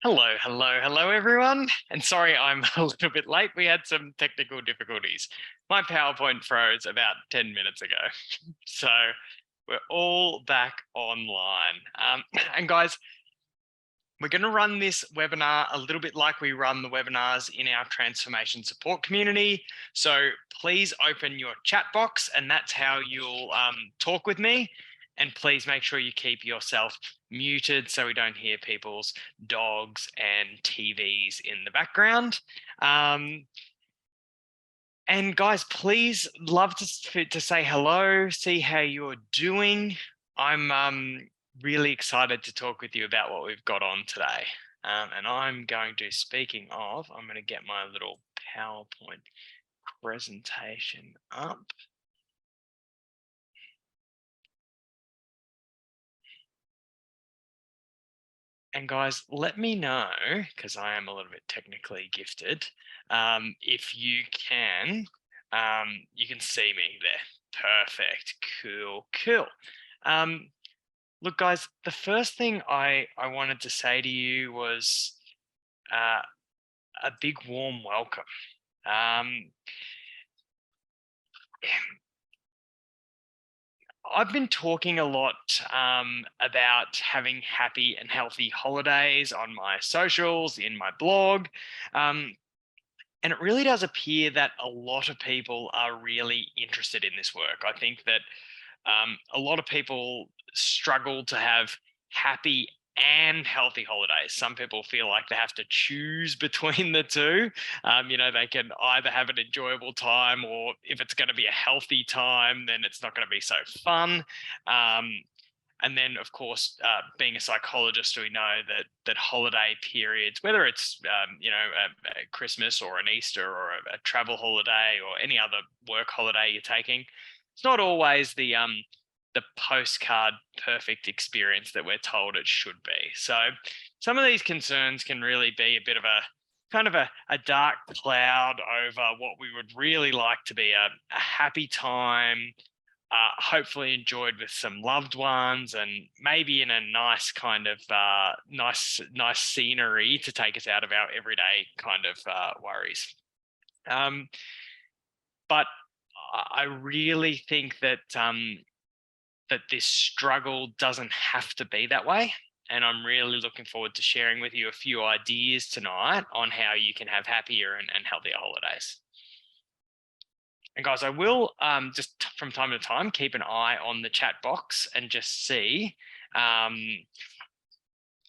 Hello, everyone. And sorry, I'm a little bit late. We had some technical difficulties. My PowerPoint froze about 10 minutes ago. So we're all back online. And guys, we're going to run this webinar a little bit like we run the webinars in our transformation support community. So please open your chat box, and that's how you'll talk with me. And please make sure you keep yourself muted so we don't hear people's dogs and TVs in the background. And guys, please love to say hello, see how you're doing. I'm really excited to talk with you about what we've got on today. And I'm going to, speaking of, I'm going to get my little PowerPoint presentation up. And guys, let me know, because I am a little bit technically gifted, if you can see me there. Perfect, cool. Look, guys, the first thing I wanted to say to you was a big warm welcome. I've been talking a lot about having happy and healthy holidays on my socials, in my blog. And it really does appear that a lot of people are really interested in this work. I think that a lot of people struggle to have happy and healthy holidays. Some people feel like they have to choose between the two. They can either have an enjoyable time, or if it's going to be a healthy time, then it's not going to be so fun. And then, of course, being a psychologist, we know that holiday periods, whether it's a Christmas or an Easter or a travel holiday or any other work holiday you're taking, it's not always the postcard perfect experience that we're told it should be. So some of these concerns can really be a bit of a kind of a dark cloud over what we would really like to be a happy time, hopefully enjoyed with some loved ones, and maybe in a nice kind of nice scenery to take us out of our everyday kind of worries. But I really think that that this struggle doesn't have to be that way. And I'm really looking forward to sharing with you a few ideas tonight on how you can have happier and healthier holidays. And guys, I will just from time to time keep an eye on the chat box and just see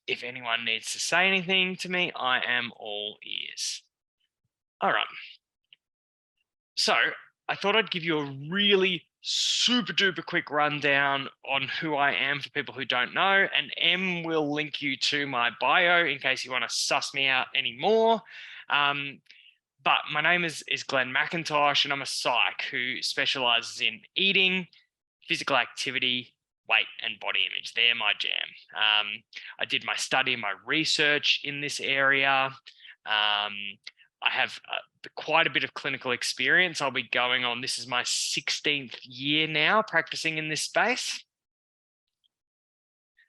if anyone needs to say anything to me. I am all ears. All right. So I thought I'd give you a really super duper quick rundown on who I am for people who don't know, and Em will link you to my bio in case you want to suss me out anymore. But my name is Glenn Mackintosh, and I'm a psych who specializes in eating, physical activity, weight, and body image. They're my jam. I did my study and my research in this area. I have quite a bit of clinical experience. I'll be going on, this is my 16th year now practicing in this space.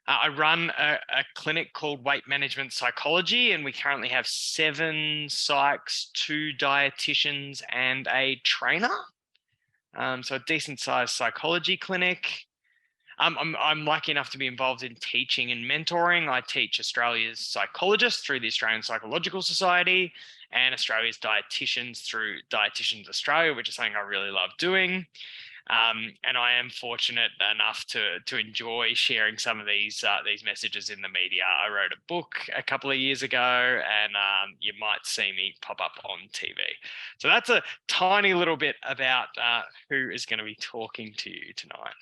I run a clinic called Weight Management Psychology, and we currently have 7 psychs, 2 dietitians, and a trainer. So a decent sized psychology clinic. I'm lucky enough to be involved in teaching and mentoring. I teach Australia's psychologists through the Australian Psychological Society, and Australia's dietitians through Dietitians Australia, which is something I really love doing. And I am fortunate enough to enjoy sharing some of these messages in the media. I wrote a book a couple of years ago, and you might see me pop up on TV. So that's a tiny little bit about who is going to be talking to you tonight.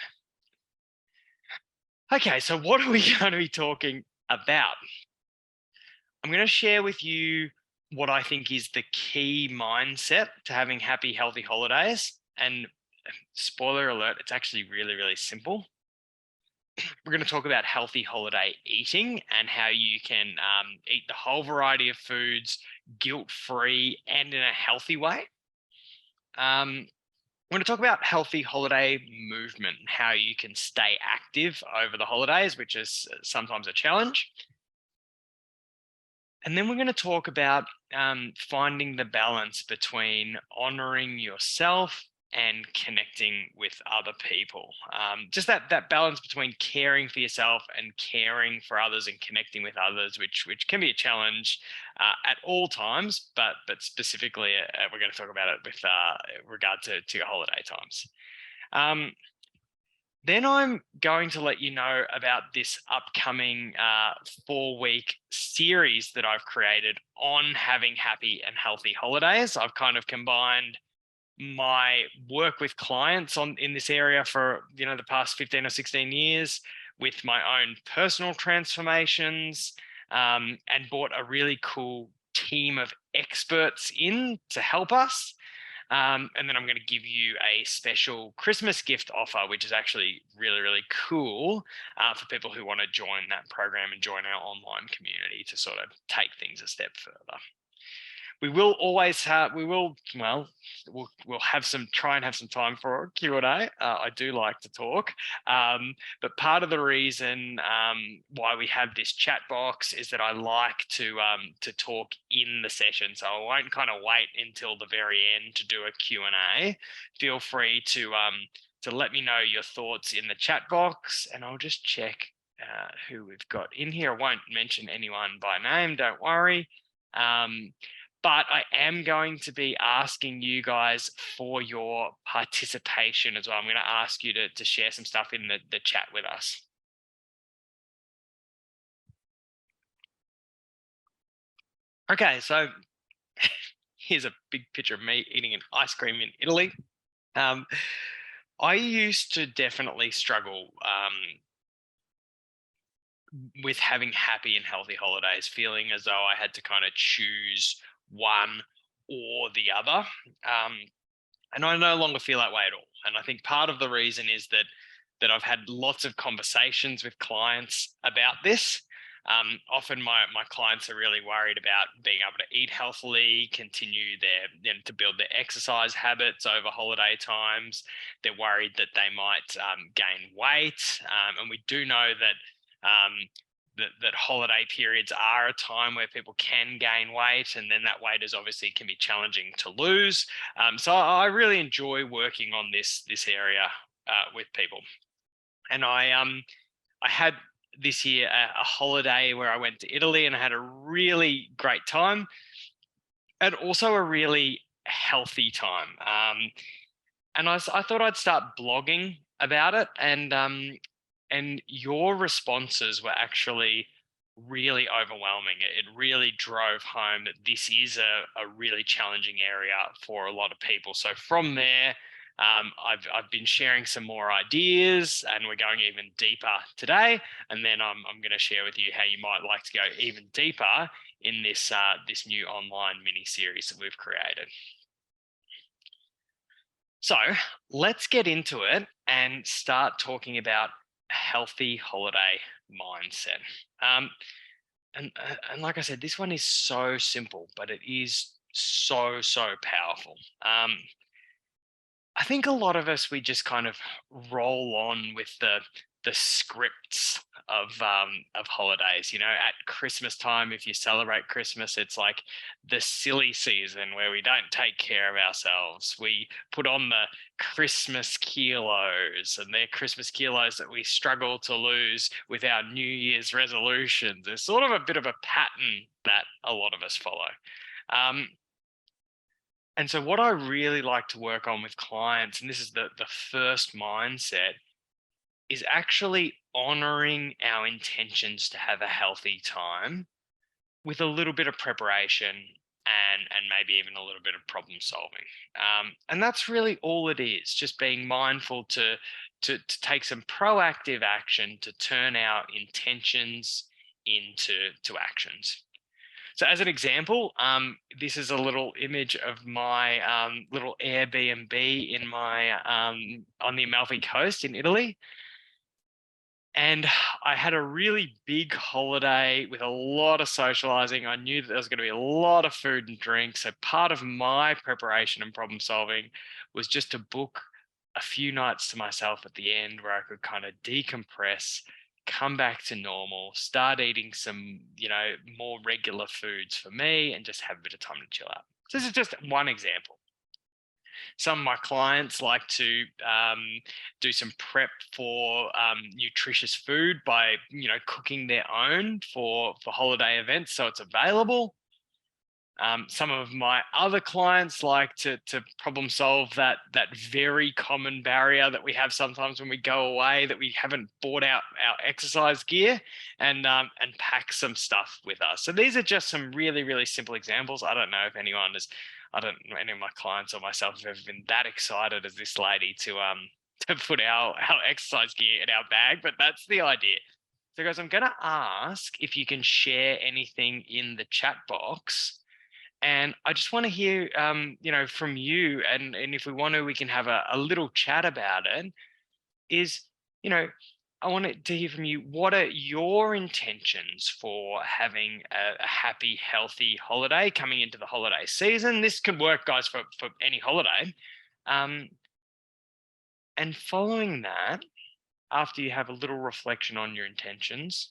Okay, so what are we going to be talking about? I'm going to share with you what I think is the key mindset to having happy, healthy holidays. And spoiler alert, it's actually really, really simple. We're going to talk about healthy holiday eating and how you can eat the whole variety of foods guilt-free and in a healthy way. We're going to talk about healthy holiday movement and how you can stay active over the holidays, which is sometimes a challenge. And then we're going to talk about finding the balance between honoring yourself and connecting with other people. Just that balance between caring for yourself and caring for others and connecting with others, which can be a challenge at all times, but specifically we're going to talk about it with regard to your holiday times. Then I'm going to let you know about this upcoming 4-week series that I've created on having happy and healthy holidays. I've kind of combined my work with clients in this area for the past 15 or 16 years with my own personal transformations, and brought a really cool team of experts in to help us. And then I'm going to give you a special Christmas gift offer, which is actually really, really cool for people who want to join that program and join our online community to sort of take things a step further. We will always have, we'll have try and have some time for Q&A. I do like to talk, but part of the reason why we have this chat box is that I like to talk in the session. So I won't kind of wait until the very end to do a Q&A. Feel free to let me know your thoughts in the chat box, and I'll just check who we've got in here. I won't mention anyone by name, don't worry. But I am going to be asking you guys for your participation as well. I'm going to ask you to share some stuff in the chat with us. Okay, so here's a big picture of me eating an ice cream in Italy. I used to definitely struggle with having happy and healthy holidays, feeling as though I had to kind of choose one or the other. And I no longer feel that way at all. And I think part of the reason is that I've had lots of conversations with clients about this. Often my clients are really worried about being able to eat healthily, continue to build their exercise habits over holiday times. They're worried that they might gain weight. And we do know that holiday periods are a time where people can gain weight, and then that weight is obviously can be challenging to lose. So I really enjoy working on this area with people. And I had this year a holiday where I went to Italy and I had a really great time, and also a really healthy time. And I thought I'd start blogging about it, and your responses were actually really overwhelming. It really drove home that this is a really challenging area for a lot of people. So from there, I've been sharing some more ideas, and we're going even deeper today. And then I'm going to share with you how you might like to go even deeper in this new online mini series that we've created. So let's get into it and start talking about healthy holiday mindset. And like I said, this one is so simple, but it is so powerful. I think a lot of us, we just kind of roll on with the scripts of holidays. At Christmas time, if you celebrate Christmas, it's like the silly season where we don't take care of ourselves. We put on the Christmas kilos, and they're Christmas kilos that we struggle to lose with our New Year's resolutions. There's sort of a bit of a pattern that a lot of us follow. And so what I really like to work on with clients, and this is the first mindset, is actually honoring our intentions to have a healthy time with a little bit of preparation and maybe even a little bit of problem solving. And that's really all it is, just being mindful to take some proactive action to turn our intentions into actions. So as an example, this is a little image of my little Airbnb in my on the Amalfi Coast in Italy. And I had a really big holiday with a lot of socializing. I knew that there was going to be a lot of food and drink. So part of my preparation and problem solving was just to book a few nights to myself at the end where I could kind of decompress, come back to normal, start eating some, more regular foods for me, and just have a bit of time to chill out. So this is just one example. Some of my clients like to do some prep for nutritious food by, cooking their own for holiday events, so it's available. Some of my other clients like to problem solve that very common barrier that we have sometimes when we go away, that we haven't bought out our exercise gear, and pack some stuff with us. So these are just some really, really simple examples. I don't know if I don't know any of my clients or myself have ever been that excited as this lady to put our exercise gear in our bag, but that's the idea. So guys, I'm going to ask if you can share anything in the chat box. And I just want to hear, from you, and if we want to, we can have a little chat about it. Is, I want to hear from you. What are your intentions for having a happy, healthy holiday coming into the holiday season? This could work, guys, for any holiday. And following that, after you have a little reflection on your intentions,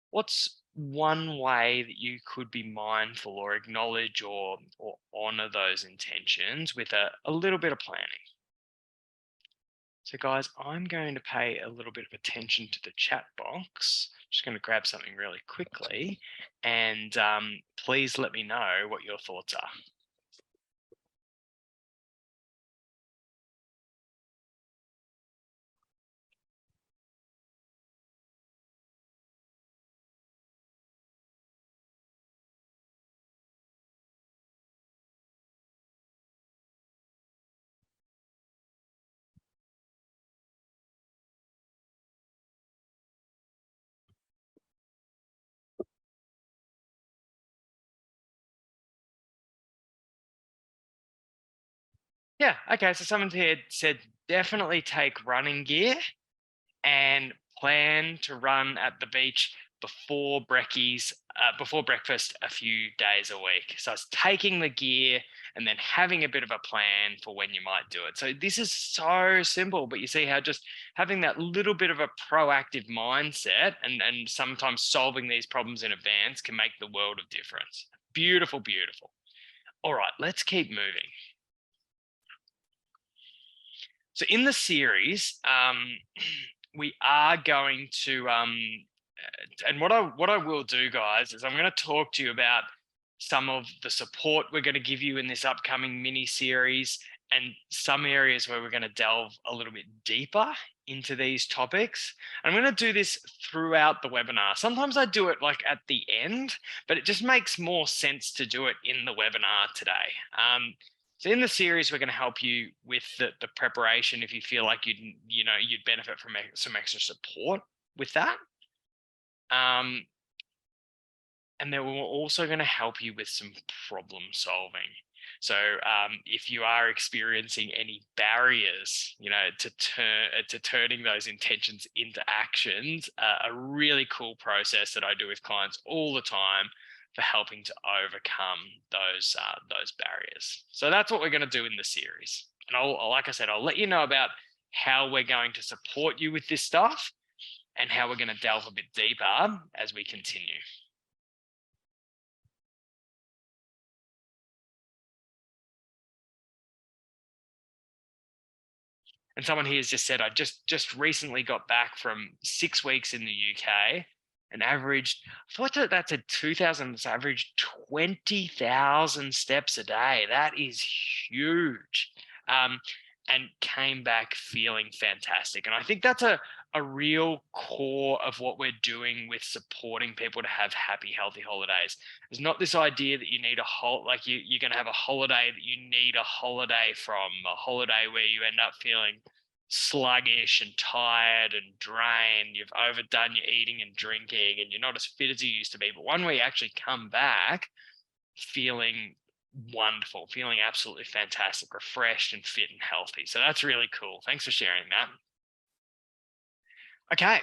what's one way that you could be mindful or acknowledge or honor those intentions with a little bit of planning? So guys, I'm going to pay a little bit of attention to the chat box. Just going to grab something really quickly, and please let me know what your thoughts are. Yeah, okay, so someone here said definitely take running gear and plan to run at the beach before breakfast a few days a week. So it's taking the gear and then having a bit of a plan for when you might do it. So this is so simple, but you see how just having that little bit of a proactive mindset and sometimes solving these problems in advance can make the world of difference. Beautiful, beautiful. All right, let's keep moving. So in the series, we are going to, and what I will do, guys, is I'm going to talk to you about some of the support we're going to give you in this upcoming mini series, and some areas where we're going to delve a little bit deeper into these topics. And I'm going to do this throughout the webinar. Sometimes I do it like at the end, but it just makes more sense to do it in the webinar today. So in the series, we're going to help you with the preparation if you feel like you'd benefit from some extra support with that. And then we're also going to help you with some problem solving. So if you are experiencing any barriers, to turning those intentions into actions, a really cool process that I do with clients all the time for helping to overcome those barriers. So that's what we're going to do in the series. And like I said, I'll let you know about how we're going to support you with this stuff and how we're going to delve a bit deeper as we continue. And someone here has just said, I just recently got back from 6 weeks in the UK and averaged, I thought that's a 2,000, averaged 20,000 steps a day. That is huge. And came back feeling fantastic. And I think that's a real core of what we're doing with supporting people to have happy, healthy holidays. There's not this idea that you need you're going to have a holiday that you need a holiday from, a holiday where you end up feeling sluggish and tired and drained. You've overdone your eating and drinking and you're not as fit as you used to be. But one where you actually come back feeling wonderful, feeling absolutely fantastic, refreshed and fit and healthy. So that's really cool. Thanks for sharing that. Okay.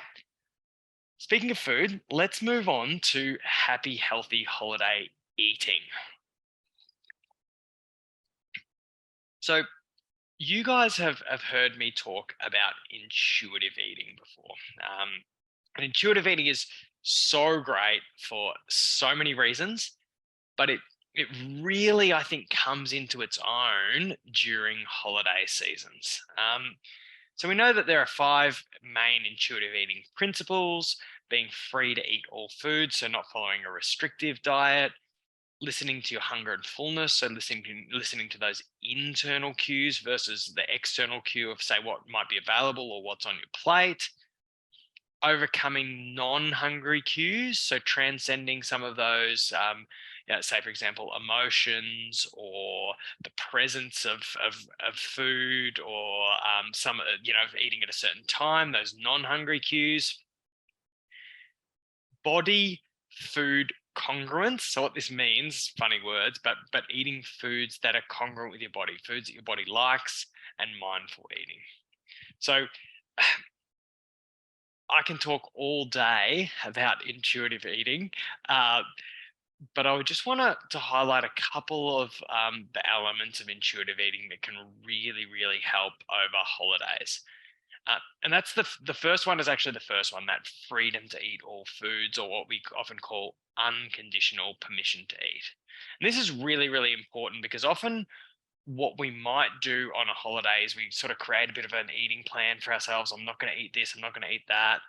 Speaking of food, let's move on to happy, healthy holiday eating. So you guys have heard me talk about intuitive eating before. And intuitive eating is so great for so many reasons, but it really, I think, comes into its own during holiday seasons. So we know that there are 5 main intuitive eating principles: being free to eat all foods, so not following a restrictive diet; listening to your hunger and fullness, so listening to those internal cues versus the external cue of, say, what might be available or what's on your plate; overcoming non-hungry cues, so transcending some of those, say, for example, emotions or the presence of food, or some, eating at a certain time, those non-hungry cues; body food congruence. So what this means, funny words, but eating foods that are congruent with your body, foods that your body likes, and mindful eating. So I can talk all day about intuitive eating, uh, but I would just want to highlight a couple of the elements of intuitive eating that can really, really help over holidays. And that's the first one is actually the first one, that freedom to eat all foods, or what we often call unconditional permission to eat. And this is really, really important because often what we might do on a holiday is we sort of create a bit of an eating plan for ourselves. I'm not going to eat this, I'm not going to eat that.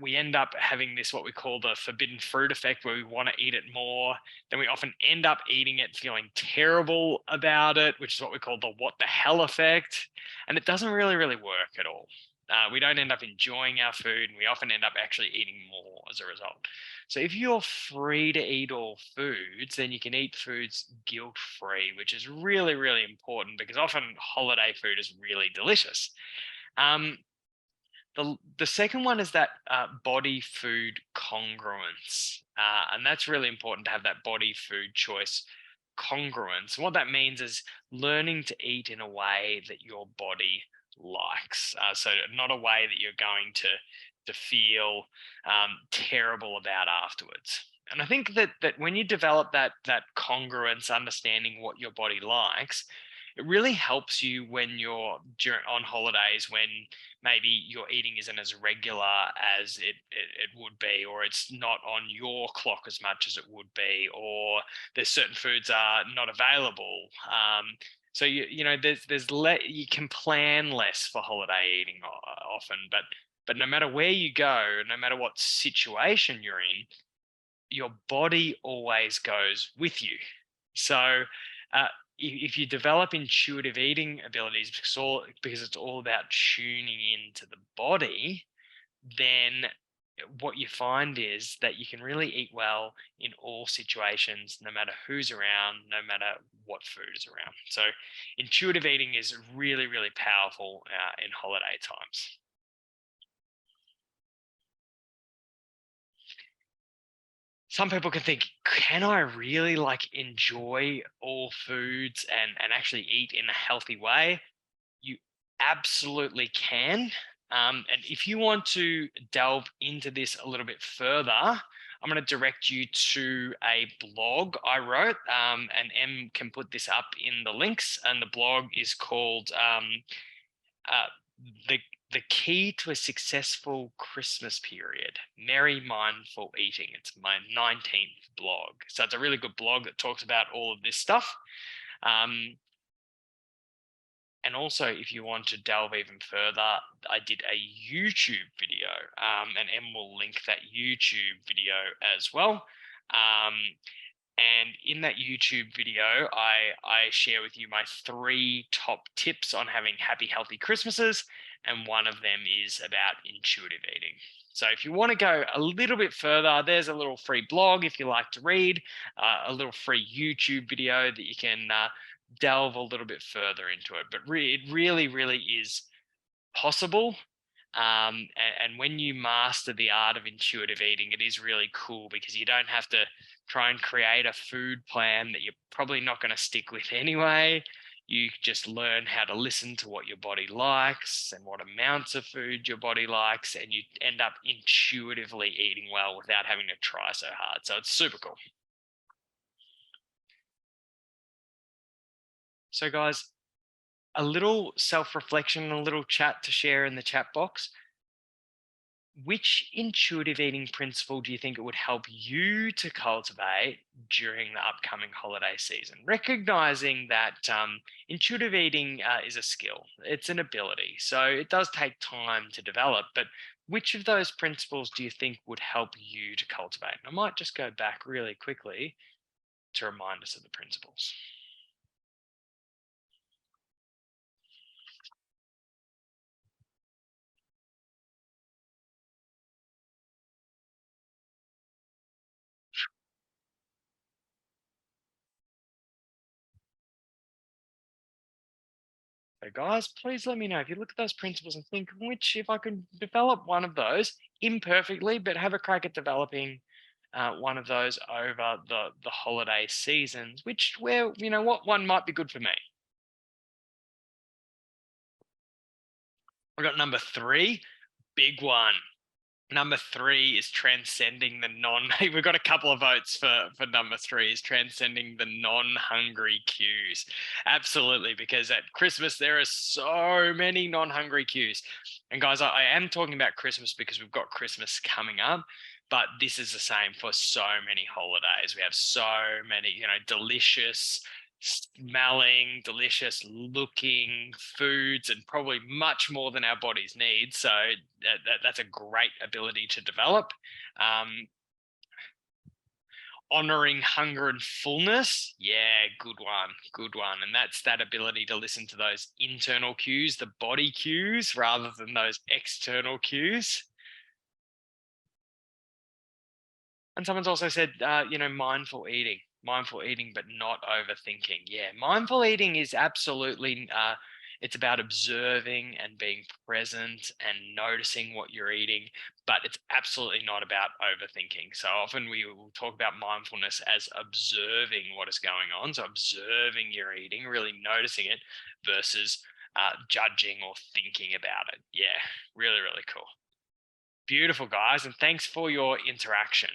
We end up having this, what we call the forbidden fruit effect, where we want to eat it more. Then we often end up eating it feeling terrible about it, which is what we call the what the hell effect. And it doesn't really, really work at all. We don't end up enjoying our food, and we often end up actually eating more as a result. So if you're free to eat all foods, then you can eat foods guilt free, which is really, really important because often holiday food is really delicious. Um, the second one is that body food congruence, and that's really important to have that body food choice congruence. And what that means is learning to eat in a way that your body likes. So not a way that you're going to feel terrible about afterwards. And I think that when you develop that congruence, understanding what your body likes, it really helps you when you're on holidays, when maybe your eating isn't as regular as it would be, or it's not on your clock as much as it would be, or there's certain foods are not available. So you can plan less for holiday eating often, but no matter where you go, no matter what situation you're in, your body always goes with you. So uh, if you develop intuitive eating abilities, because it's all about tuning into the body, then what you find is that you can really eat well in all situations, no matter who's around, no matter what food is around. So intuitive eating is really, really powerful in holiday times. Some people can think, can I really enjoy all foods and actually eat in a healthy way? You absolutely can. And if you want to delve into this a little bit further, I'm going to direct you to a blog I wrote, and Em can put this up in the links. And the blog is called uh, the the key to a successful Christmas period: Merry Mindful Eating. It's my 19th blog, so it's a really good blog that talks about all of this stuff. Um, and also, if you want to delve even further, I did a YouTube video, and Em will link that YouTube video as well. Um, and in that YouTube video, I share with you my 3 top tips on having happy, healthy Christmases. And one of them is about intuitive eating. So if you want to go a little bit further, there's a little free blog if you like to read, a little free YouTube video that you can delve a little bit further into it. But it really, really is possible. And when you master the art of intuitive eating, it is really cool because you don't have to try and create a food plan that you're probably not going to stick with anyway. You just learn how to listen to what your body likes and what amounts of food your body likes, and you end up intuitively eating well without having to try so hard. So it's super cool. So, guys, a little self reflection, a little chat to share in the chat box. Which intuitive eating principle do you think it would help you to cultivate during the upcoming holiday season? Recognizing that intuitive eating is a skill, it's an ability. So it does take time to develop. But which of those principles do you think would help you to cultivate? I might just go back really quickly to remind us of the principles. So, guys, please let me know if you look at those principles and think which, if I could develop one of those imperfectly, but have a crack at developing one of those over the holiday seasons, which where what one might be good for me. I got number three, big one. Number three is transcending the non. We've got a couple of votes for number three is transcending the non-hungry cues. Absolutely, because at Christmas there are so many non-hungry cues. And guys, I am talking about Christmas because we've got Christmas coming up, but this is the same for so many holidays. We have so many, delicious smelling, delicious looking foods, and probably much more than our bodies need. So that's a great ability to develop. Um, Honoring hunger and fullness, yeah, good one. And that's that ability to listen to those internal cues, the body cues, rather than those external cues. And someone's also said, mindful eating, but not overthinking. Yeah, mindful eating is absolutely, it's about observing and being present and noticing what you're eating, but it's absolutely not about overthinking. So often we will talk about mindfulness as observing what is going on. So observing your eating, really noticing it versus judging or thinking about it. Yeah, really, really cool. Beautiful, guys. And thanks for your interaction.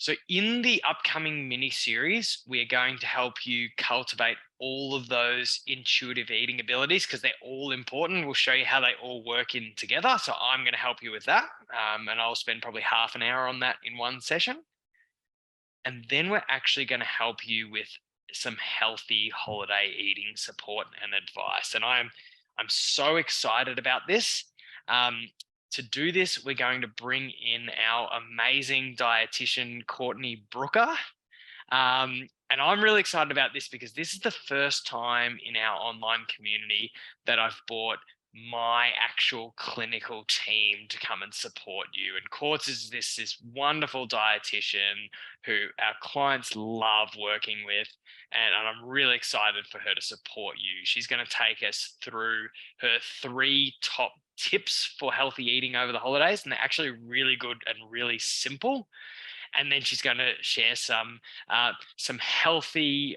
So, in the upcoming mini series, we are going to help you cultivate all of those intuitive eating abilities because they're all important. We'll show you how they all work in together. So, I'm going to help you with that. And I'll spend probably half an hour on that in one session. And then we're actually going to help you with some healthy holiday eating support and advice. And I'm so excited about this. To do this, we're going to bring in our amazing dietitian, Courtney Brooker. And I'm really excited about this because this is the first time in our online community that I've brought my actual clinical team to come and support you. And Courts is this wonderful dietitian who our clients love working with. And I'm really excited for her to support you. She's going to take us through her 3 top tips for healthy eating over the holidays. And they're actually really good and really simple. And then she's going to share some healthier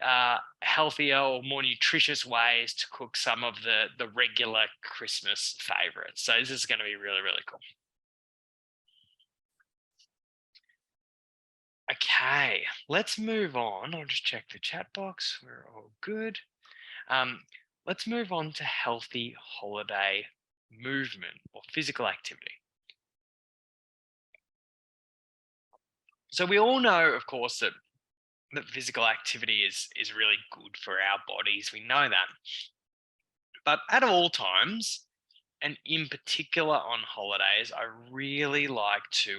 or more nutritious ways to cook some of the regular Christmas favorites. So this is going to be really, really cool. Okay, let's move on. I'll just check the chat box. We're all good. Let's move on to healthy holiday movement or physical activity. So we all know, of course, that physical activity is really good for our bodies. We know that. But at all times, and in particular on holidays, I really like to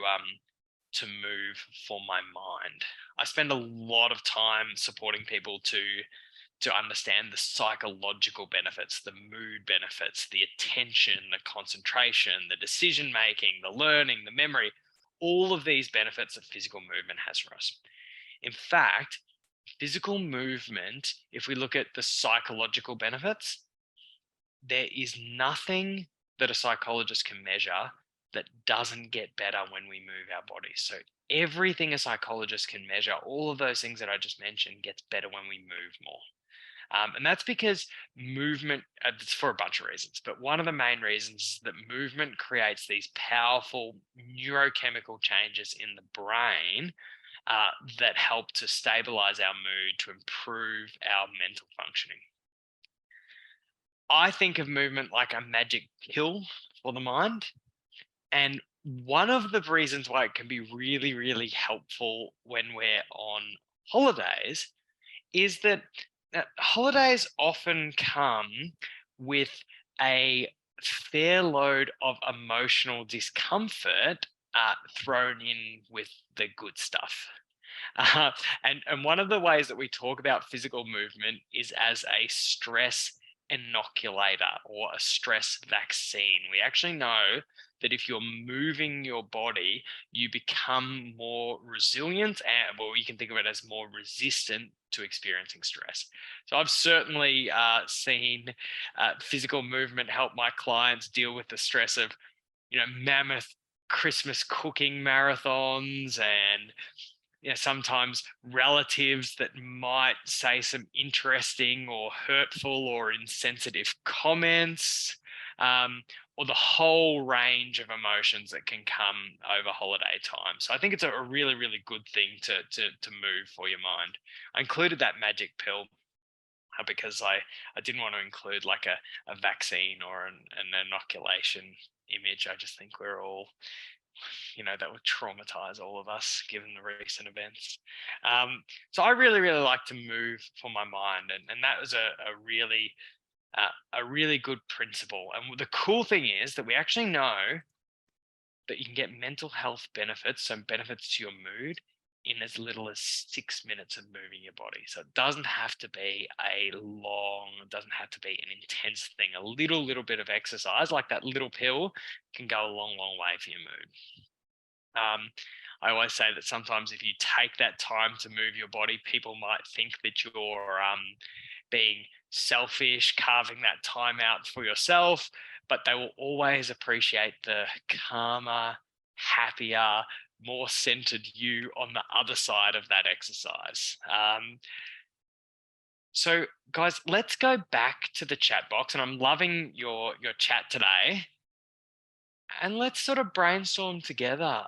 move for my mind. I spend a lot of time supporting people to understand the psychological benefits, the mood benefits, the attention, the concentration, the decision making, the learning, the memory, all of these benefits that physical movement has for us. In fact, physical movement, if we look at the psychological benefits, there is nothing that a psychologist can measure that doesn't get better when we move our bodies. So everything a psychologist can measure, all of those things that I just mentioned, gets better when we move more. And that's because movement, it's for a bunch of reasons, but one of the main reasons is that movement creates these powerful neurochemical changes in the brain that help to stabilize our mood, to improve our mental functioning. I think of movement like a magic pill for the mind. And one of the reasons why it can be really, really helpful when we're on holidays is that holidays often come with a fair load of emotional discomfort thrown in with the good stuff. Uh, and one of the ways that we talk about physical movement is as a stress inoculator or a stress vaccine. We actually know that if you're moving your body, you become more resilient, and well, you can think of it as more resistant to experiencing stress. So I've certainly seen physical movement help my clients deal with the stress of, mammoth Christmas cooking marathons, and sometimes relatives that might say some interesting or hurtful or insensitive comments, or the whole range of emotions that can come over holiday time. So I think it's a really, really good thing to move for your mind. I included that magic pill because I didn't want to include like a vaccine or an inoculation image. I just think we're all, that would traumatize all of us given the recent events. So I really, really like to move for my mind, and that was a really good principle. And the cool thing is that we actually know that you can get mental health benefits, so benefits to your mood, in as little as 6 minutes of moving your body. So it doesn't have to be it doesn't have to be an intense thing. A little bit of exercise, like that little pill, can go a long, long way for your mood. I always say that sometimes if you take that time to move your body, people might think that you're being selfish, carving that time out for yourself, but they will always appreciate the calmer, happier, more centered you on the other side of that exercise. So, guys, let's go back to the chat box, and I'm loving your chat today. And let's sort of brainstorm together.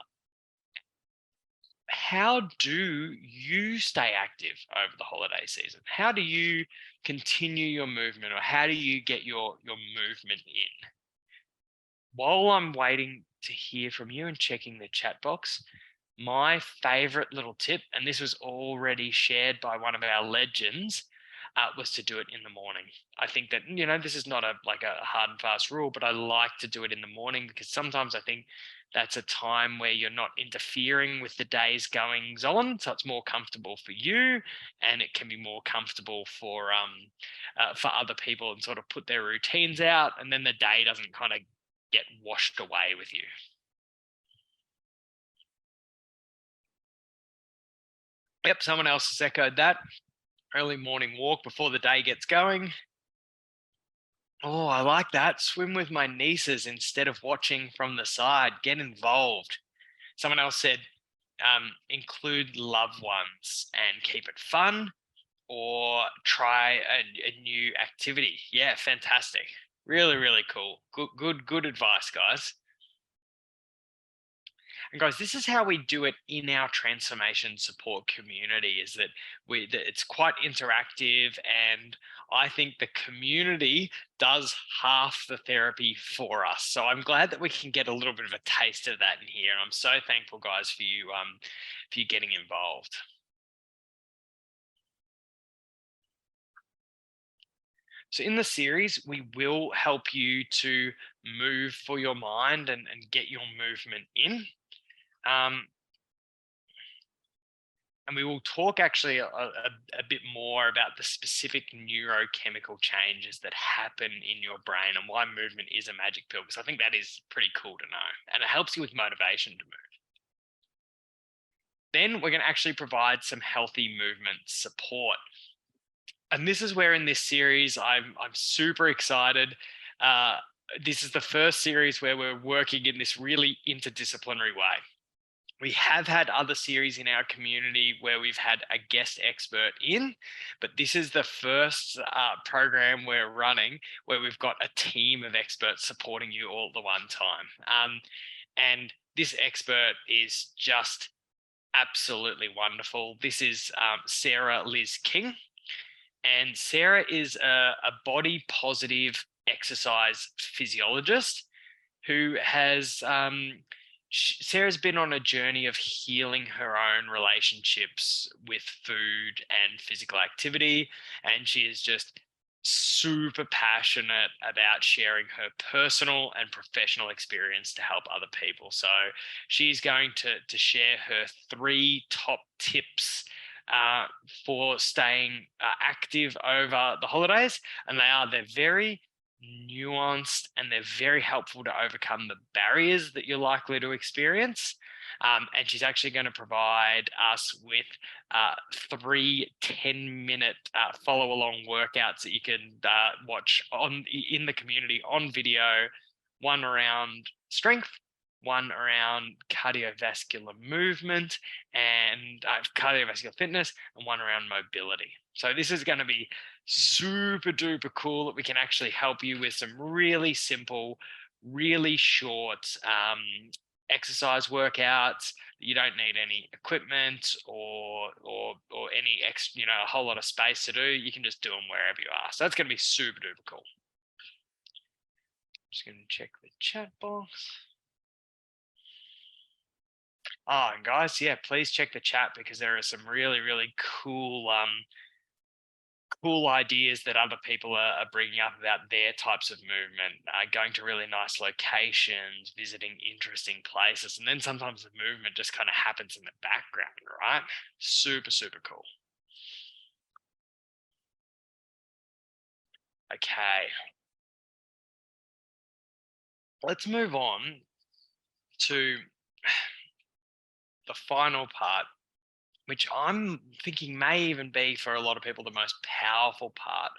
How do you stay active over the holiday season? How do you continue your movement, or how do you get your movement in? While I'm waiting to hear from you and checking the chat box, my favorite little tip, and this was already shared by one of our legends, was to do it in the morning. I think that, this is not a hard and fast rule, but I like to do it in the morning because sometimes I think that's a time where you're not interfering with the day's goings on, so it's more comfortable for you, and it can be more comfortable for other people, and sort of put their routines out, and then the day doesn't kind of get washed away with you. Yep, someone else has echoed that. Early morning walk before the day gets going. Oh, I like that. Swim with my nieces instead of watching from the side. Get involved. Someone else said, include loved ones and keep it fun, or try a new activity. Yeah, fantastic. Really, really cool. Good advice, guys. And guys, this is how we do it in our transformation support community, is that it's quite interactive, and I think the community does half the therapy for us. So I'm glad that we can get a little bit of a taste of that in here. And I'm so thankful, guys, for you getting involved. So in the series, we will help you to move for your mind and get your movement in. And we will talk actually a bit more about the specific neurochemical changes that happen in your brain and why movement is a magic pill, because I think that is pretty cool to know. And it helps you with motivation to move. Then we're going to actually provide some healthy movement support. And this is where in this series, I'm super excited. This is the first series where we're working in this really interdisciplinary way. We have had other series in our community where we've had a guest expert in, but this is the first program we're running where we've got a team of experts supporting you all at the one time. And this expert is just absolutely wonderful. This is Sarah Liz King. And Sarah is a body positive exercise physiologist who has Sarah's been on a journey of healing her own relationships with food and physical activity, and she is just super passionate about sharing her personal and professional experience to help other people. So she's going to share her 3 top tips uh, for staying active over the holidays, and they're very nuanced and they're very helpful to overcome the barriers that you're likely to experience. And she's actually going to provide us with 3 10-minute follow along workouts that you can watch in the community on video, one around strength, one around cardiovascular movement and cardiovascular fitness, and one around mobility. So this is going to be super duper cool that we can actually help you with some really simple, really short exercise workouts. You don't need any equipment or any extra, a whole lot of space to do. You can just do them wherever you are. So that's going to be super duper cool. Just going to check the chat box. Oh, and guys, yeah, please check the chat because there are some really, really cool ideas that other people are bringing up about their types of movement, going to really nice locations, visiting interesting places, and then sometimes the movement just kind of happens in the background, right? Super, super cool. Okay. Let's move on to the final part, which I'm thinking may even be for a lot of people the most powerful part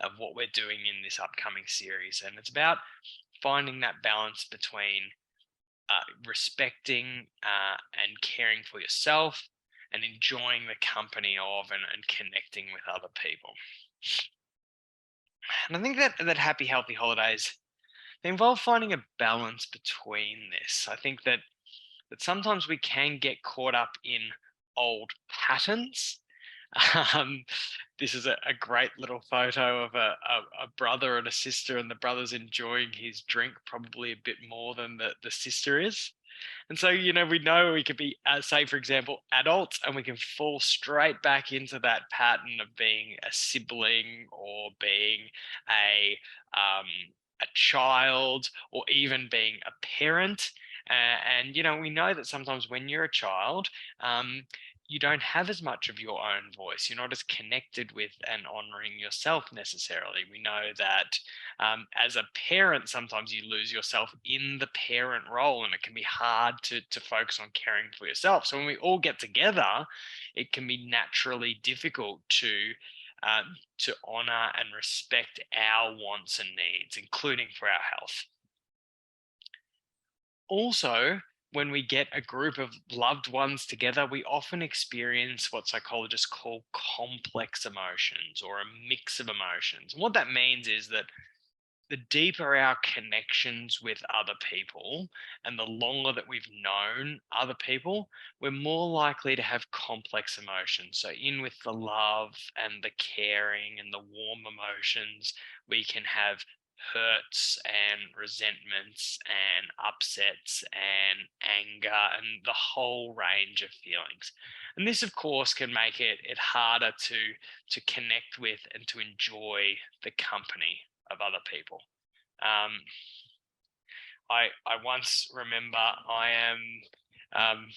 of what we're doing in this upcoming series. And it's about finding that balance between respecting and caring for yourself and enjoying the company of and connecting with other people. And I think that happy, healthy holidays, they involve finding a balance between this. I think that sometimes we can get caught up in old patterns. Um, this is a great little photo of a brother and a sister, and the brother's enjoying his drink probably a bit more than the sister is. And so, we know we could be, say, for example, adults, and we can fall straight back into that pattern of being a sibling or being a um, child or even being a parent. And we know that sometimes when you're a child, you don't have as much of your own voice. You're not as connected with and honoring yourself necessarily. We know that as a parent, sometimes you lose yourself in the parent role, and it can be hard to focus on caring for yourself. So when we all get together, it can be naturally difficult to honor and respect our wants and needs, including for our health. Also, when we get a group of loved ones together, we often experience what psychologists call complex emotions or a mix of emotions. And what that means is that the deeper our connections with other people and the longer that we've known other people, we're more likely to have complex emotions. So, in with the love and the caring and the warm emotions, we can have hurts and resentments and upsets and anger and the whole range of feelings. And this, of course, can make it harder to connect with and to enjoy the company of other people. I once remember I am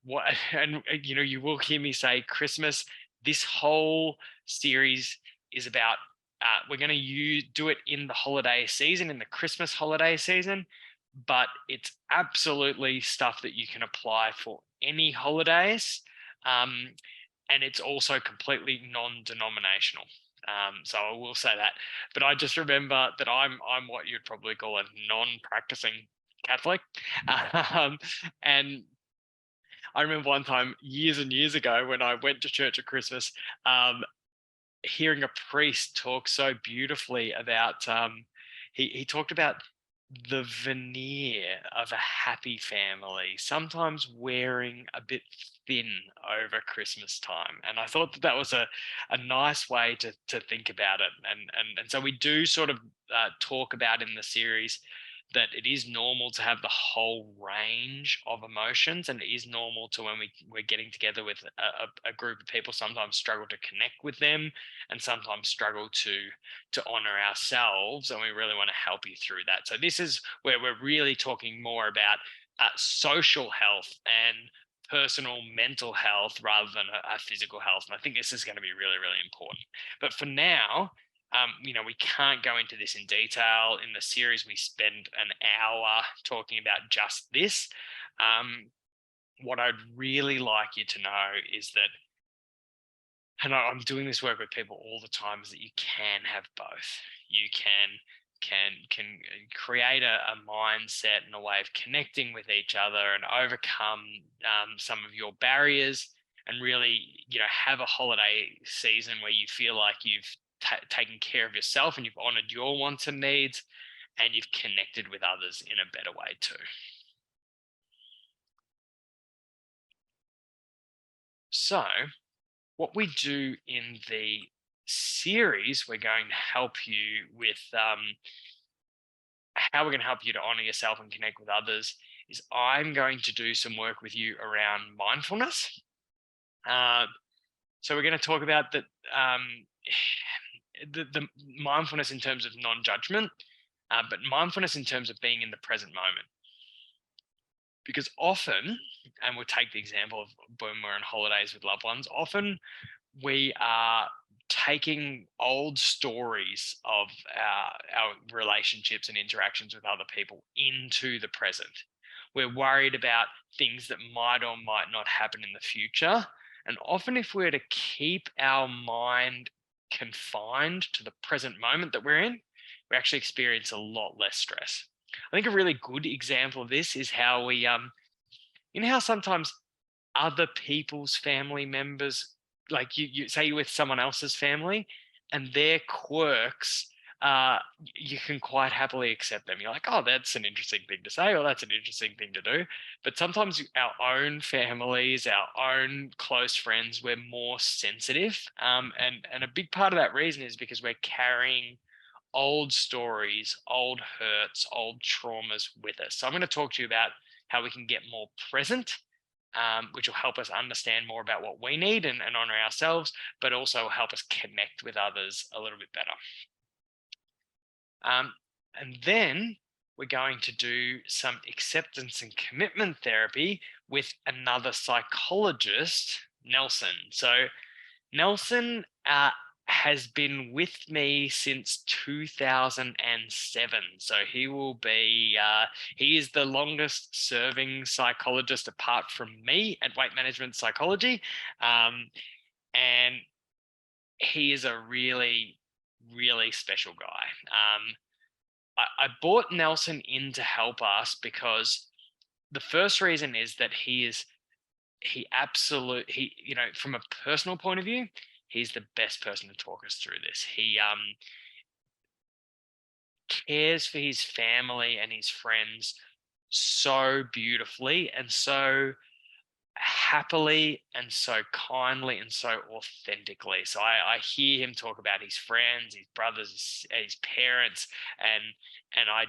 what and you will hear me say Christmas. This whole series is about we're going to do it in the holiday season, in the Christmas holiday season, but it's absolutely stuff that you can apply for any holidays. And it's also completely non-denominational. So I will say that. But I just remember that I'm what you'd probably call a non-practicing Catholic. And I remember one time years and years ago when I went to church at Christmas, hearing a priest talk so beautifully about he talked about the veneer of a happy family sometimes wearing a bit thin over Christmas time. And I thought that that was a nice way to think about it. And so we do sort of talk about in the series that it is normal to have the whole range of emotions, and it is normal to, when we're getting together with a group of people, sometimes struggle to connect with them and sometimes struggle to honor ourselves, and we really want to help you through that. So this is where we're really talking more about social health and personal mental health rather than a physical health. And I think this is going to be really, really important. But for now, we can't go into this in detail. In the series, we spend an hour talking about just this. What I'd really like you to know is that, and I'm doing this work with people all the time, is that you can have both. You can create a mindset and a way of connecting with each other and overcome some of your barriers, and really, have a holiday season where you feel like you've taken care of yourself and you've honored your wants and needs, and you've connected with others in a better way too. So what we do in the series, we're going to help you with how we're going to help you to honor yourself and connect with others, is I'm going to do some work with you around mindfulness. Uh, so we're going to talk about the mindfulness in terms of non-judgment, but mindfulness in terms of being in the present moment. Because often, and we'll take the example of when we're on holidays with loved ones, often we are taking old stories of our relationships and interactions with other people into the present. We're worried about things that might or might not happen in the future. And often, if we're to keep our mind confined to the present moment that we're in, we actually experience a lot less stress. I think a really good example of this is how how sometimes other people's family members, like you say you're with someone else's family, and their quirks, you can quite happily accept them. You're like, oh, that's an interesting thing to say, or that's an interesting thing to do. But sometimes our own families, our own close friends, we're more sensitive, and a big part of that reason is because we're carrying old stories, old hurts, old traumas with us. So I'm going to talk to you about how we can get more present, which will help us understand more about what we need and honor ourselves, but also help us connect with others a little bit better. And then we're going to do some acceptance and commitment therapy with another psychologist, Nelson. So Nelson has been with me since 2007. So he is the longest serving psychologist apart from me at Weight Management Psychology. And he is a really, really special guy. I brought Nelson in to help us because the first reason is that from a personal point of view, he's the best person to talk us through this. He cares for his family and his friends so beautifully and so happily and so kindly and so authentically. So I hear him talk about his friends, his brothers, his parents, and I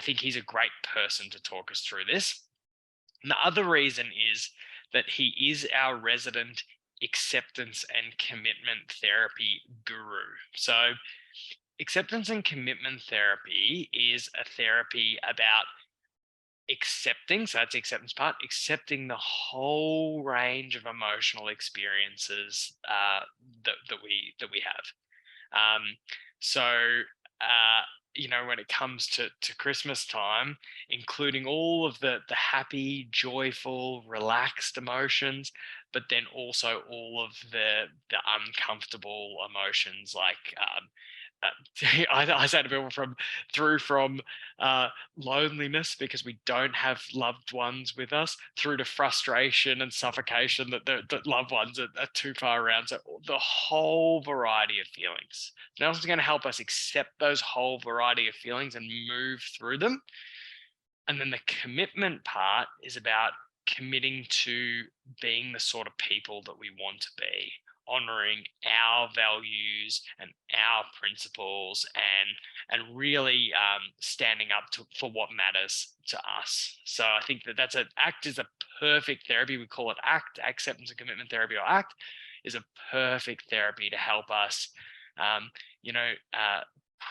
think he's a great person to talk us through this. And the other reason is that he is our resident acceptance and commitment therapy guru. So acceptance and commitment therapy is a therapy about accepting, so that's the acceptance part, accepting the whole range of emotional experiences that we have. Um, so when it comes to Christmas time, including all of the happy, joyful, relaxed emotions, but then also all of the uncomfortable emotions like I say to people from loneliness because we don't have loved ones with us, through to frustration and suffocation that the loved ones are too far around. So the whole variety of feelings. Nelson's going to help us accept those whole variety of feelings and move through them. And then the commitment part is about committing to being the sort of people that we want to be, honoring our values and our principles, and really standing up for what matters to us. So I think that's ACT is a perfect therapy. We call it ACT, acceptance and commitment therapy, or ACT is a perfect therapy to help us you know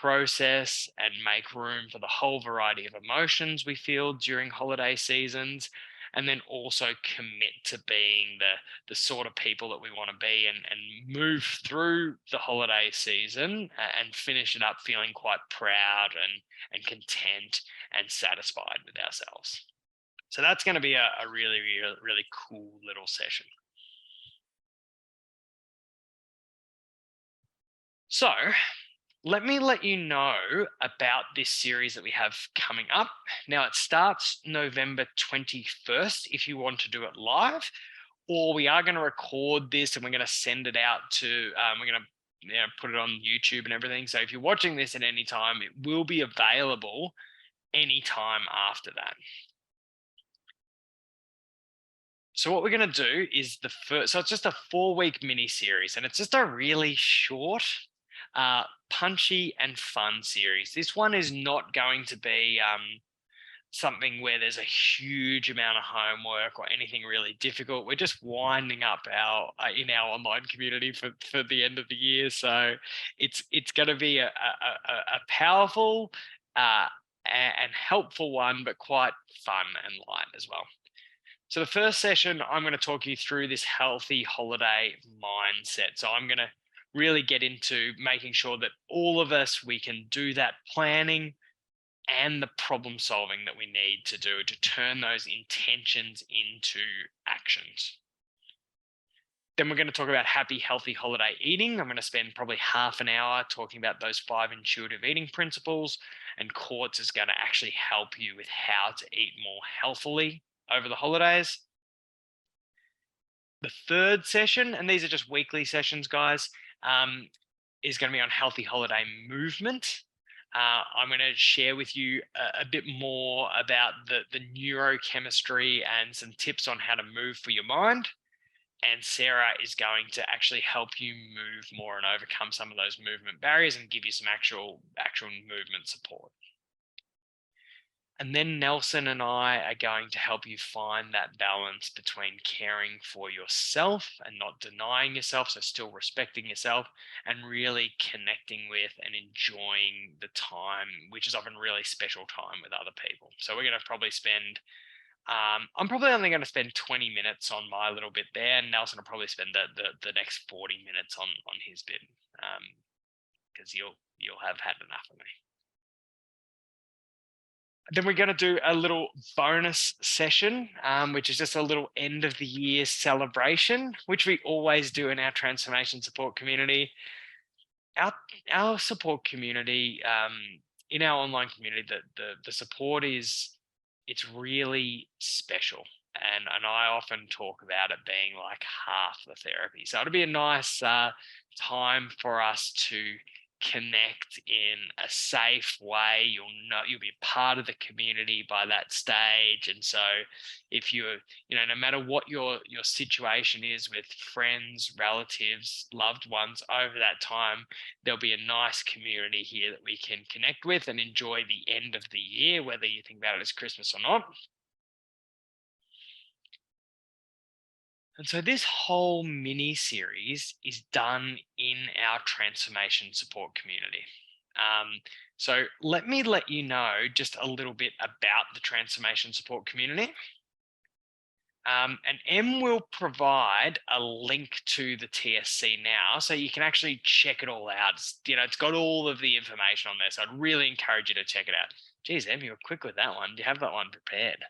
process and make room for the whole variety of emotions we feel during holiday seasons, and then also commit to being the sort of people that we want to be, and move through the holiday season and finish it up feeling quite proud and content and satisfied with ourselves. So that's going to be a really, really, really cool little session. So let me let you know about this series that we have coming up. Now, it starts November 21st if you want to do it live, or we are going to record this and we're going to send it out to, we're going to put it on YouTube and everything. So if you're watching this at any time, it will be available anytime after that. So what we're going to do is so it's just a 4-week mini series, and it's just a really short, punchy and fun series. This one is not going to be something where there's a huge amount of homework or anything really difficult. We're just winding up in our online community for the end of the year. So it's going to be a powerful and helpful one, but quite fun and light as well. So the first session, I'm going to talk you through this healthy holiday mindset. So I'm going to really get into making sure that all of us, we can do that planning and the problem solving that we need to do to turn those intentions into actions. Then we're going to talk about happy, healthy holiday eating. I'm going to spend probably half an hour talking about those 5 intuitive eating principles, and Quartz is going to actually help you with how to eat more healthily over the holidays. The third session, and these are just weekly sessions, guys, is going to be on healthy holiday movement. I'm going to share with you a bit more about the neurochemistry and some tips on how to move for your mind. And Sarah is going to actually help you move more and overcome some of those movement barriers and give you some actual movement support. And then Nelson and I are going to help you find that balance between caring for yourself and not denying yourself, so still respecting yourself, and really connecting with and enjoying the time, which is often really special time with other people. So we're going to probably spend, I'm probably only going to spend 20 minutes on my little bit there, and Nelson will probably spend the next 40 minutes on his bit, because you'll have had enough of me. Then we're going to do a little bonus session, which is just a little end of the year celebration, which we always do in our transformation support community. Our support community, in our online community, the support it's really special. And I often talk about it being like half the therapy. So it'll be a nice time for us to connect in a safe way. You'll be part of the community by that stage. And so if no matter what your situation is with friends, relatives, loved ones over that time, there'll be a nice community here that we can connect with and enjoy the end of the year, whether you think about it as Christmas or not. And so this whole mini series is done in our transformation support community. So let me let you know just a little bit about the transformation support community. And Em will provide a link to the TSC now, so you can actually check it all out. It's got all of the information on there, so I'd really encourage you to check it out. Geez, Em, you were quick with that one. Do you have that one prepared?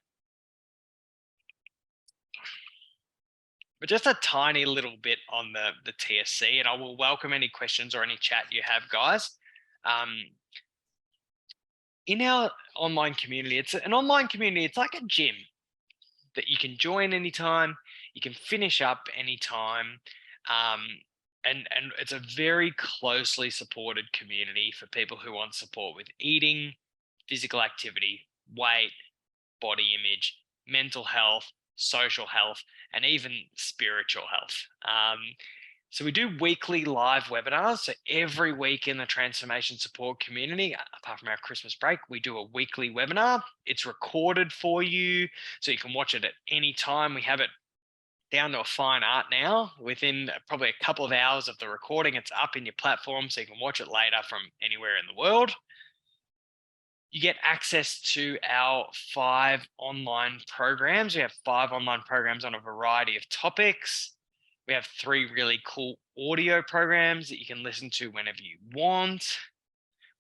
But just a tiny little bit on the TSC, and I will welcome any questions or any chat you have, guys. In our online community, it's an online community. It's like a gym that you can join anytime, you can finish up anytime. Um, and it's a very closely supported community for people who want support with eating, physical activity, weight, body image, mental health, social health, and even spiritual health. So we do weekly live webinars. So every week in the transformation support community, apart from our Christmas break, we do a weekly webinar. It's recorded for you, so you can watch it at any time. We have it down to a fine art now. Within probably a couple of hours of the recording, it's up in your platform, so you can watch it later from anywhere in the world. You get access to our 5 online programs. We have 5 online programs on a variety of topics. We have 3 really cool audio programs that you can listen to whenever you want.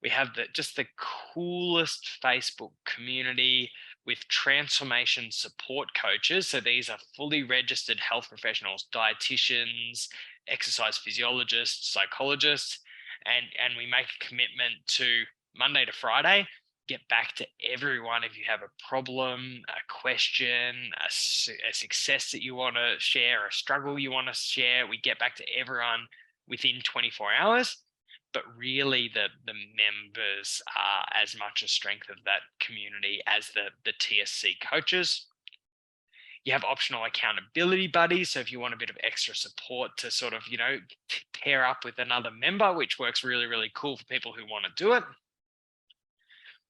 We have just the coolest Facebook community with transformation support coaches. So these are fully registered health professionals, dietitians, exercise physiologists, psychologists, and we make a commitment to Monday to Friday get back to everyone. If you have a problem, a question, a success that you want to share, a struggle you want to share, we get back to everyone within 24 hours. But really the members are as much a strength of that community as the TSC coaches. You have optional accountability buddies. So if you want a bit of extra support to sort of, pair up with another member, which works really, really cool for people who want to do it.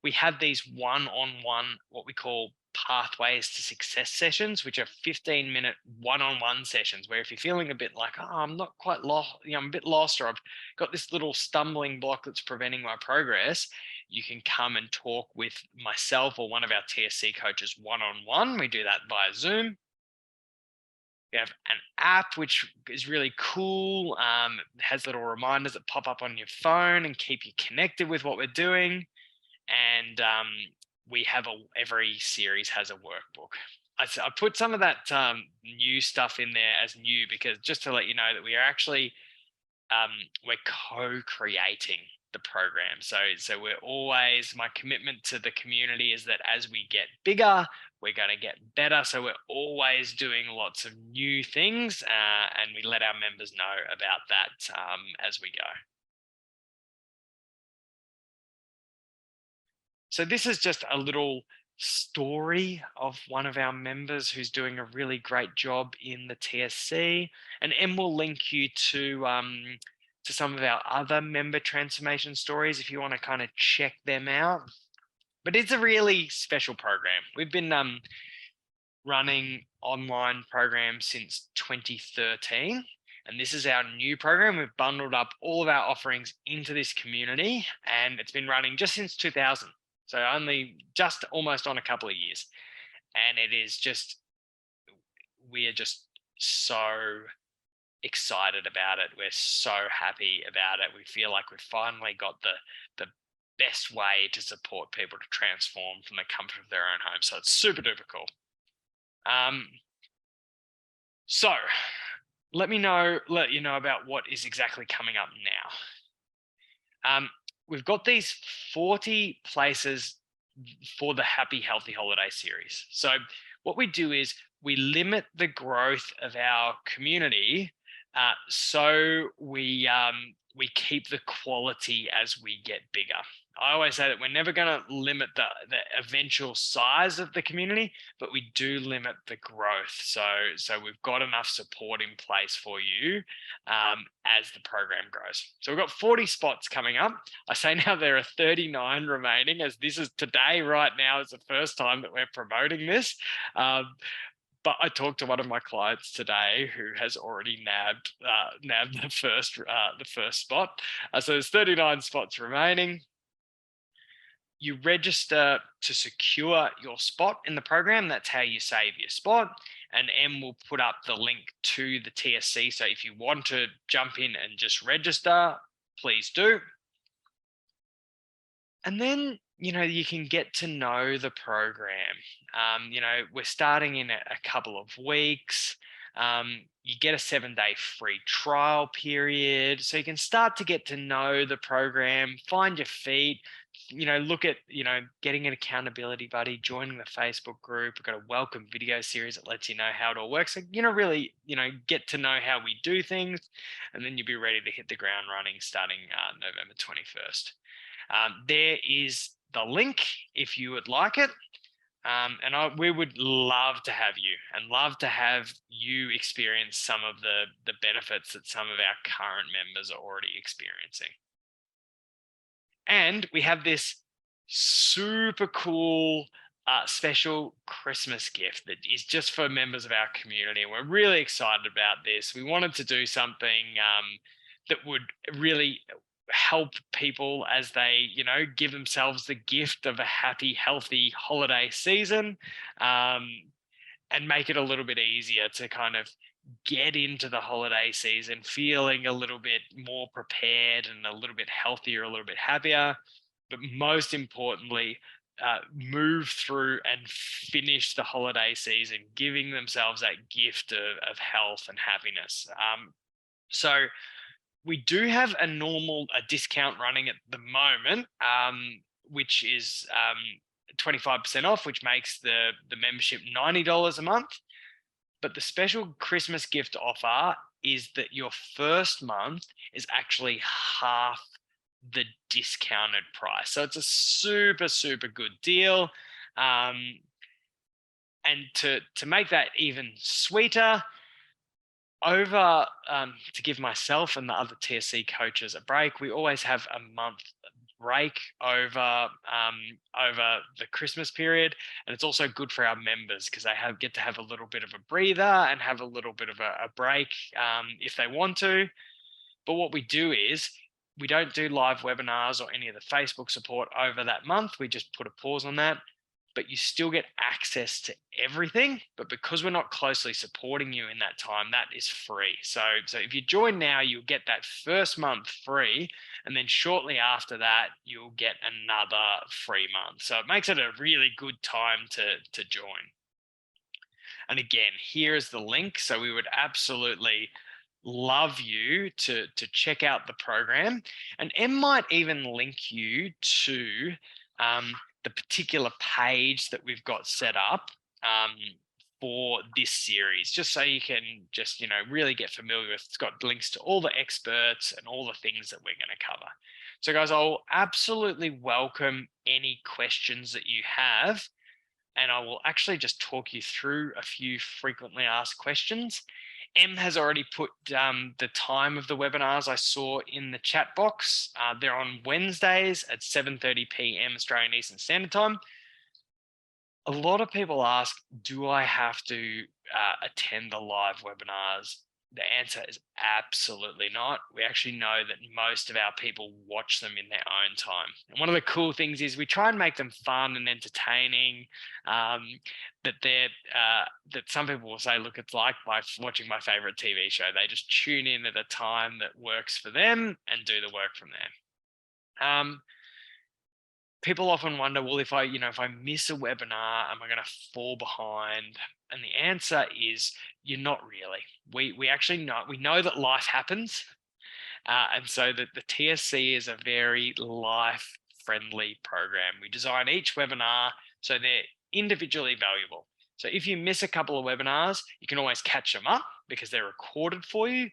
We have these one-on-one, what we call pathways to success sessions, which are 15-minute one-on-one sessions where if you're feeling a bit like, I'm not quite lost, I'm a bit lost, or I've got this little stumbling block that's preventing my progress, you can come and talk with myself or one of our TSC coaches one-on-one. We do that via Zoom. We have an app which is really cool. It has little reminders that pop up on your phone and keep you connected with what we're doing. And we have every series has a workbook. I put some of that new stuff in there as new because just to let you know that we are actually we're co-creating the program. So we're always, my commitment to the community is that as we get bigger, we're going to get better. So we're always doing lots of new things, and we let our members know about that as we go. So this is just a little story of one of our members who's doing a really great job in the TSC, and Em will link you to some of our other member transformation stories if you want to kind of check them out. But it's a really special program. We've been running online programs since 2013. And this is our new program. We've bundled up all of our offerings into this community, and it's been running just since 2000. So only just almost on a couple of years. And it is just, we are just so excited about it. We're so happy about it. We feel like we've finally got the best way to support people to transform from the comfort of their own home. So it's super duper cool. So let you know about what is exactly coming up now. We've got these 40 places for the Happy Healthy Holiday series. So what we do is we limit the growth of our community, so we keep the quality as we get bigger. I always say that we're never going to limit the eventual size of the community, but we do limit the growth. So we've got enough support in place for you as the program grows. So we've got 40 spots coming up. I say now there are 39 remaining, as this is today, right now, is the first time that we're promoting this. But I talked to one of my clients today who has already nabbed the first spot. So there's 39 spots remaining. You register to secure your spot in the program. That's how you save your spot. And Em will put up the link to the TSC. So if you want to jump in and just register, please do. And then, you can get to know the program. We're starting in a couple of weeks. You get a 7-day free trial period, so you can start to get to know the program, find your feet, look at, getting an accountability buddy, joining the Facebook group. We've got a welcome video series that lets you know how it all works. So, really, get to know how we do things, and then you'll be ready to hit the ground running starting November 21st. There is the link if you would like it. We would love to have you and love to have you experience some of the benefits that some of our current members are already experiencing. And we have this super cool special Christmas gift that is just for members of our community. And we're really excited about this. We wanted to do something that would really help people as they, give themselves the gift of a happy, healthy holiday season, and make it a little bit easier to kind of get into the holiday season feeling a little bit more prepared and a little bit healthier, a little bit happier, but most importantly, move through and finish the holiday season giving themselves that gift of health and happiness. So we do have a discount running at the moment, which is 25% off, which makes the membership $90 a month. But the special Christmas gift offer is that your first month is actually half the discounted price. So it's a super, super good deal. And to make that even sweeter, to give myself and the other TSC coaches a break, we always have a month break over the Christmas period, and it's also good for our members because they get to have a little bit of a breather and have a little bit of a break if they want to. But what we do is we don't do live webinars or any of the Facebook support over that month. We just put a pause on that. But you still get access to everything. But because we're not closely supporting you in that time, that is free. So if you join now, you'll get that first month free. And then shortly after that, you'll get another free month. So it makes it a really good time to join. And again, here is the link. So we would absolutely love you to check out the program. And Em might even link you to the particular page that we've got set up for this series, just so you can just, really get familiar with. It's got links to all the experts and all the things that we're going to cover. So guys, I'll absolutely welcome any questions that you have. And I will actually just talk you through a few frequently asked questions. Em has already put the time of the webinars I saw in the chat box. They're on Wednesdays at 7:30 p.m. Australian Eastern Standard Time. A lot of people ask, do I have to attend the live webinars? The answer is absolutely not. We actually know that most of our people watch them in their own time. And one of the cool things is we try and make them fun and entertaining. That some people will say, look, it's like watching my favorite TV show. They just tune in at a time that works for them and do the work from there. People often wonder, well, if I miss a webinar, am I going to fall behind? And the answer is, you're not really. We actually know that life happens, and so that the TSC is a very life-friendly program. We design each webinar so they're individually valuable. So if you miss a couple of webinars, you can always catch them up because they're recorded for you.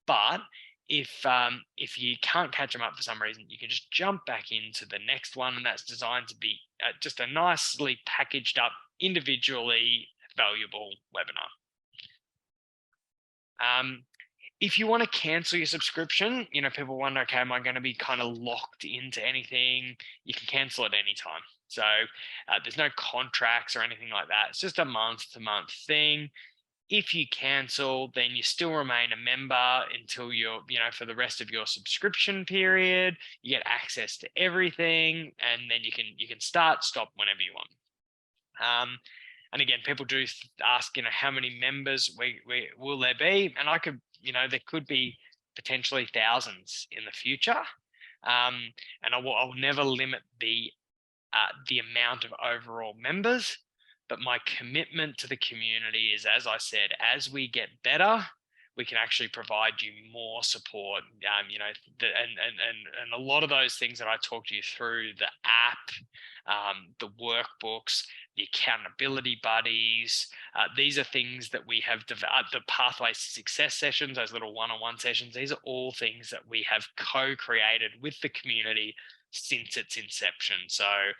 But if you can't catch them up for some reason, you can just jump back into the next one, and that's designed to be just a nicely packaged up, individually valuable webinar. If you want to cancel your subscription, people wonder, okay, am I going to be kind of locked into anything? You can cancel at any time. So there's no contracts or anything like that. It's just a month-to-month thing. If you cancel, then you still remain a member until you're, for the rest of your subscription period. You get access to everything, and then you can start, stop whenever you want. And again, people do ask, how many members will there be? And I could, there could be potentially thousands in the future. And I'll never limit the amount of overall members. But my commitment to the community is, as I said, as we get better, we can actually provide you more support. And a lot of those things that I talked you through, the app, the workbooks, the accountability buddies, these are things that we have developed. The pathways to success sessions, those little one-on-one sessions, these are all things that we have co-created with the community since its inception. So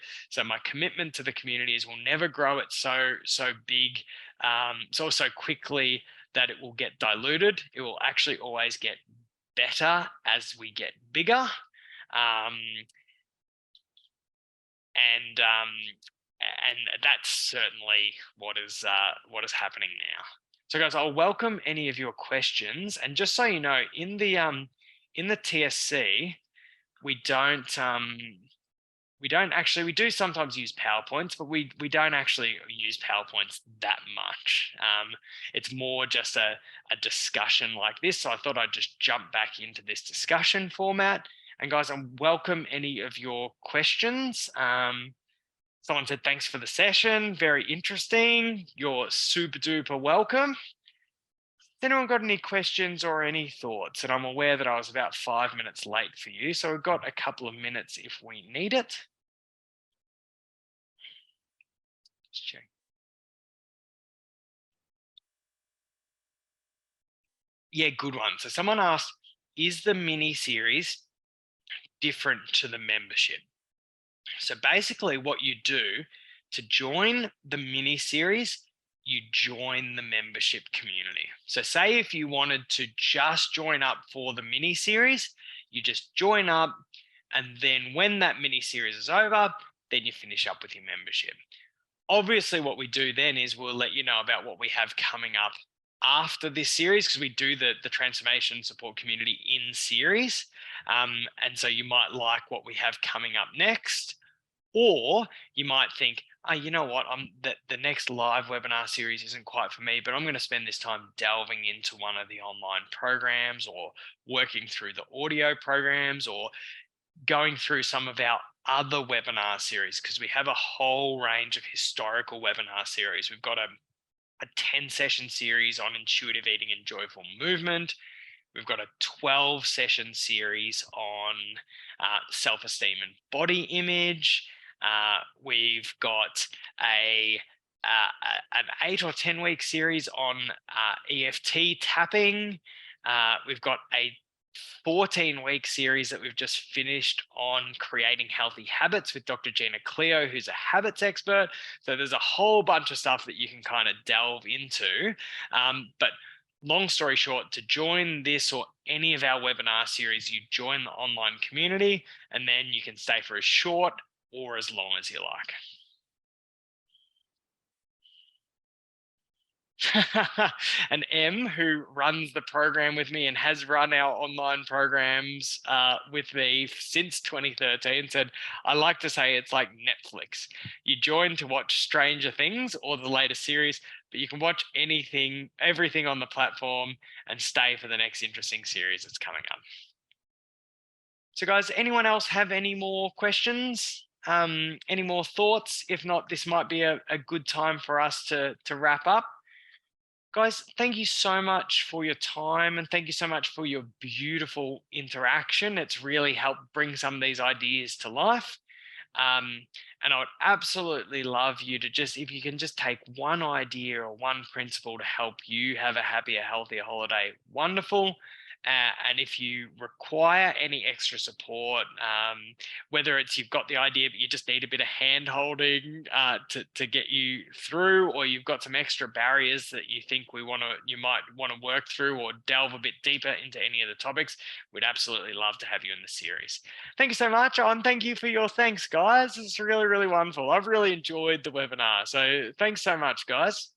my commitment to the community is we'll never grow it so big, so quickly that it will get diluted. It will actually always get better as we get bigger. And that's certainly what is happening now. So guys, I'll welcome any of your questions. And just so you know, in the TSC, we do sometimes use PowerPoints, but we don't actually use PowerPoints that much. It's more just a discussion like this. So I thought I'd just jump back into this discussion format. And guys, I welcome any of your questions. Someone said, thanks for the session. Very interesting. You're super duper welcome. Has anyone got any questions or any thoughts? And I'm aware that I was about 5 minutes late for you. So we've got a couple of minutes if we need it. Just check. Yeah, good one. So someone asked, is the mini series different to the membership? So basically what you do to join the mini series, you join the membership community. So say if you wanted to just join up for the mini series, you just join up, and then when that mini series is over, then you finish up with your membership. Obviously what we do then is we'll let you know about what we have coming up after this series, because we do the transformation support community in series. And so you might like what we have coming up next, or you might think, oh, you know what, the next live webinar series isn't quite for me, but I'm going to spend this time delving into one of the online programs, or working through the audio programs, or going through some of our other webinar series, because we have a whole range of historical webinar series. We've got a 10-session series on intuitive eating and joyful movement. We've got a 12-session series on self-esteem and body image. We've got an 8 or 10-week series on EFT tapping. We've got a 14-week series that we've just finished on creating healthy habits with Dr. Gina Cleo, who's a habits expert. So there's a whole bunch of stuff that you can kind of delve into. But long story short, to join this or any of our webinar series, you join the online community, and then you can stay for as short or as long as you like. And M, who runs the program with me and has run our online programs with me since 2013, said, I like to say it's like Netflix. You join to watch Stranger Things or the latest series, but you can watch everything on the platform and stay for the next interesting series that's coming up. So guys, anyone else have any more questions? Any more thoughts? If not, this might be a good time for us to wrap up. Guys, thank you so much for your time, and thank you so much for your beautiful interaction. It's really helped bring some of these ideas to life. And I would absolutely love you to if you can just take one idea or one principle to help you have a happier, healthier holiday, wonderful. And if you require any extra support, whether it's you've got the idea but you just need a bit of hand holding to get you through, or you've got some extra barriers that you think you might want to work through or delve a bit deeper into any of the topics, we'd absolutely love to have you in the series. Thank you so much, and thank you for your thanks, guys. It's really, really wonderful. I've really enjoyed the webinar. So thanks so much, guys.